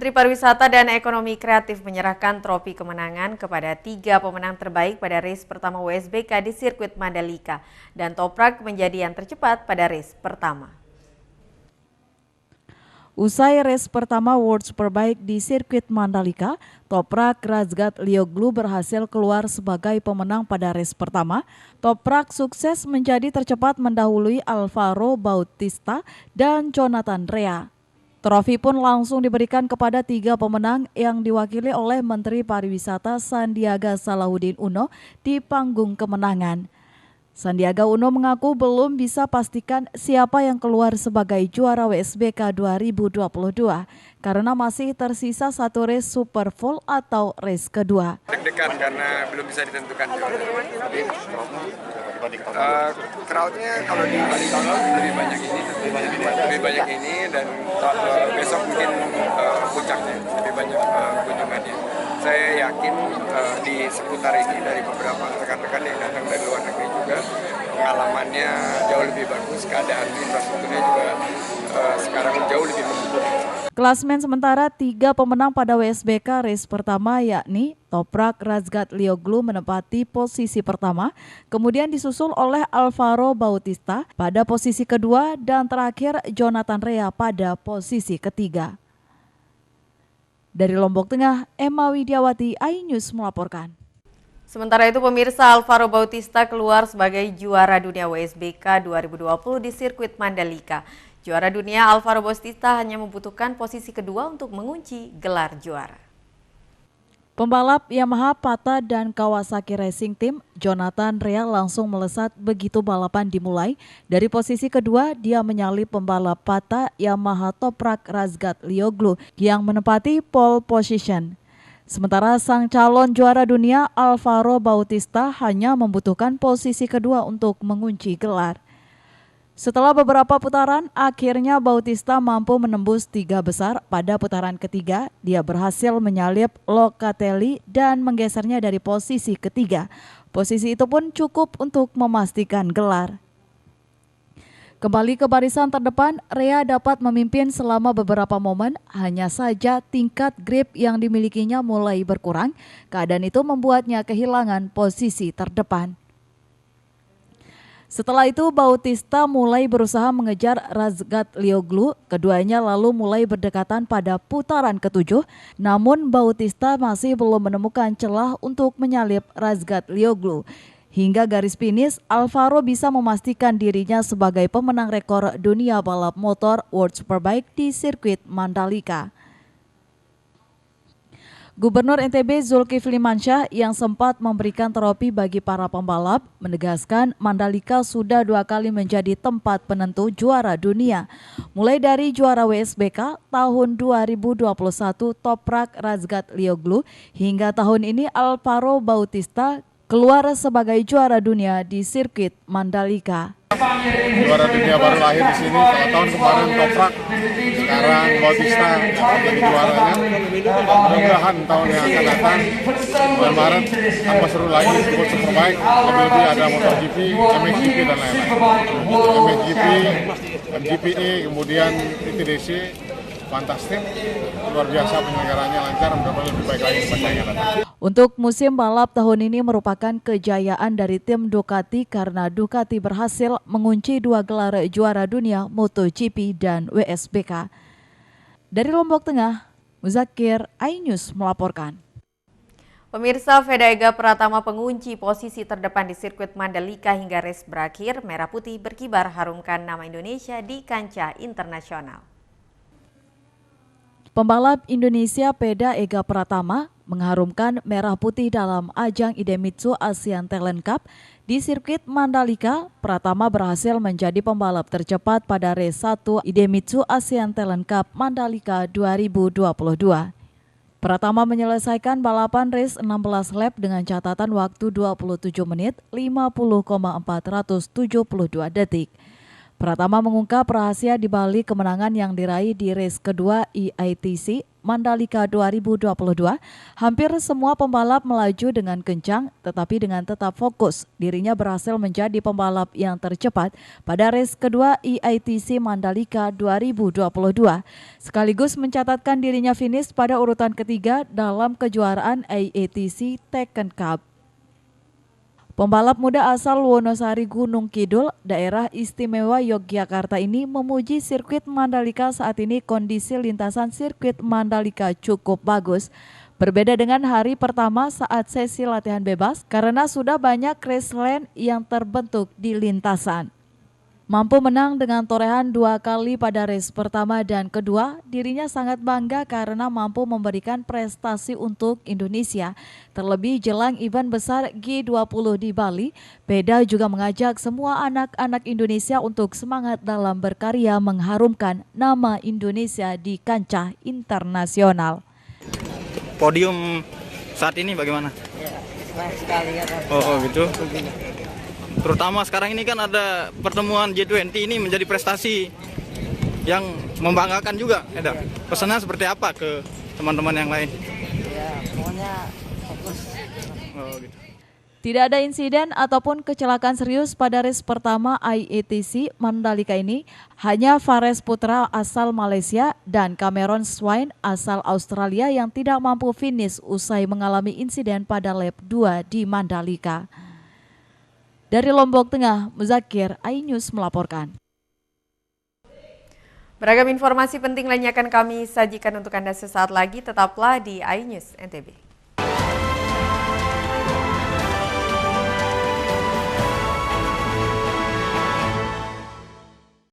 Menteri Pariwisata dan Ekonomi Kreatif menyerahkan trofi kemenangan kepada 3 pemenang terbaik pada race pertama WSBK di sirkuit Mandalika dan Toprak menjadi yang tercepat pada race pertama. Usai race pertama World Superbike di sirkuit Mandalika, Toprak Razgatlioglu berhasil keluar sebagai pemenang pada race pertama. Toprak sukses menjadi tercepat mendahului Alvaro Bautista dan Jonathan Rea. Trofi pun langsung diberikan kepada 3 pemenang yang diwakili oleh Menteri Pariwisata Sandiaga Salahuddin Uno di panggung kemenangan. Sandiaga Uno mengaku belum bisa pastikan siapa yang keluar sebagai juara WSBK 2022 karena masih tersisa satu race super full atau race kedua. Deg-degan karena belum bisa ditentukan juara. Crowdnya kalau dibanding tahun lalu lebih banyak ini dan besok mungkin puncaknya lebih banyak kunjungannya. Saya yakin di seputar ini dari beberapa rekan-rekan yang datang dari luar negeri juga pengalamannya jauh lebih bagus, keadaan infrastrukturnya juga sekarang jauh lebih mumpuni. Klasmen sementara 3 pemenang pada WSBK race pertama yakni Toprak Razgatlioglu menempati posisi pertama, kemudian disusul oleh Alvaro Bautista pada posisi kedua dan terakhir Jonathan Rea pada posisi ketiga. Dari Lombok Tengah, Emma Widiawati, iNews melaporkan. Sementara itu pemirsa, Alvaro Bautista keluar sebagai juara dunia WSBK 2020 di sirkuit Mandalika. Juara dunia Alvaro Bautista hanya membutuhkan posisi kedua untuk mengunci gelar juara. Pembalap Yamaha Pata dan Kawasaki Racing Team, Jonathan Rea langsung melesat begitu balapan dimulai. Dari posisi kedua, dia menyalip pembalap Pata Yamaha Toprak Razgatlioglu yang menempati pole position. Sementara sang calon juara dunia Alvaro Bautista hanya membutuhkan posisi kedua untuk mengunci gelar. Setelah beberapa putaran, akhirnya Bautista mampu menembus 3 besar. Pada putaran ketiga, dia berhasil menyalip Locatelli dan menggesernya dari posisi ketiga. Posisi itu pun cukup untuk memastikan gelar. Kembali ke barisan terdepan, Rea dapat memimpin selama beberapa momen, hanya saja tingkat grip yang dimilikinya mulai berkurang. Keadaan itu membuatnya kehilangan posisi terdepan. Setelah itu Bautista mulai berusaha mengejar Razgatlioglu, keduanya lalu mulai berdekatan pada putaran ke-7, namun Bautista masih belum menemukan celah untuk menyalip Razgatlioglu. Hingga garis finish, Alvaro bisa memastikan dirinya sebagai pemenang rekor dunia balap motor World Superbike di sirkuit Mandalika. Gubernur NTB Zulkifli Mansyah yang sempat memberikan trofi bagi para pembalap menegaskan Mandalika sudah 2 kali menjadi tempat penentu juara dunia. Mulai dari juara WSBK tahun 2021 Toprak Razgatlioglu hingga tahun ini Alvaro Bautista keluar sebagai juara dunia di sirkuit Mandalika. Juara dunia baru lahir di sini. Kalau tahun kemarin Toprak, sekarang Bautista yang menjadi juaranya. Mudah-mudahan tahun yang akan datang bulan Maret tambah seru lagi, World Superbike, lebih ada MotoGP, MXGP dan lain-lain. MXGP, MGPA, kemudian ITDC, fantastik, luar biasa penyelenggaranya, lancar, mudah-mudahan lebih baik lagi pada yang datang. Untuk musim balap tahun ini merupakan kejayaan dari tim Ducati karena Ducati berhasil mengunci 2 gelar juara dunia MotoGP dan WSBK. Dari Lombok Tengah, Muzakir, iNews melaporkan. Pemirsa, Vega Pratama pengunci posisi terdepan di sirkuit Mandalika hingga race berakhir, merah putih berkibar harumkan nama Indonesia di kancah internasional. Pembalap Indonesia Vega Pratama mengharumkan merah putih dalam ajang Idemitsu Asian Talent Cup di sirkuit Mandalika. Pratama berhasil menjadi pembalap tercepat pada race 1 Idemitsu Asian Talent Cup Mandalika 2022. Pratama menyelesaikan balapan race 16 lap dengan catatan waktu 27 menit 50,472 detik. Pratama mengungkap rahasia di balik kemenangan yang diraih di race kedua IITC Mandalika 2022, hampir semua pembalap melaju dengan kencang, tetapi dengan tetap fokus. Dirinya berhasil menjadi pembalap yang tercepat pada race kedua IATC Mandalika 2022, sekaligus mencatatkan dirinya finish pada urutan ketiga dalam kejuaraan IATC Tekken Cup. Pembalap muda asal Wonosari Gunung Kidul, daerah istimewa Yogyakarta ini memuji sirkuit Mandalika saat ini kondisi lintasan sirkuit Mandalika cukup bagus. Berbeda dengan hari pertama saat sesi latihan bebas karena sudah banyak race lane yang terbentuk di lintasan. Mampu menang dengan torehan 2 kali pada race pertama dan kedua, dirinya sangat bangga karena mampu memberikan prestasi untuk Indonesia. Terlebih jelang event besar G20 di Bali, Peda juga mengajak semua anak-anak Indonesia untuk semangat dalam berkarya mengharumkan nama Indonesia di kancah internasional. Podium saat ini bagaimana? Ya, senang sekali ya. Oh gitu. Terutama sekarang ini kan ada pertemuan G20 ini menjadi prestasi yang membanggakan juga. Eda, pesannya seperti apa ke teman-teman yang lain? Ya, pokoknya fokus. Oh gitu. Tidak ada insiden ataupun kecelakaan serius pada race pertama IATC Mandalika ini. Hanya Fares Putra asal Malaysia dan Cameron Swain asal Australia yang tidak mampu finish usai mengalami insiden pada lap 2 di Mandalika. Dari Lombok Tengah, Muzakir, iNews melaporkan. Beragam informasi penting lainnya akan kami sajikan untuk Anda sesaat lagi. Tetaplah di iNews NTB.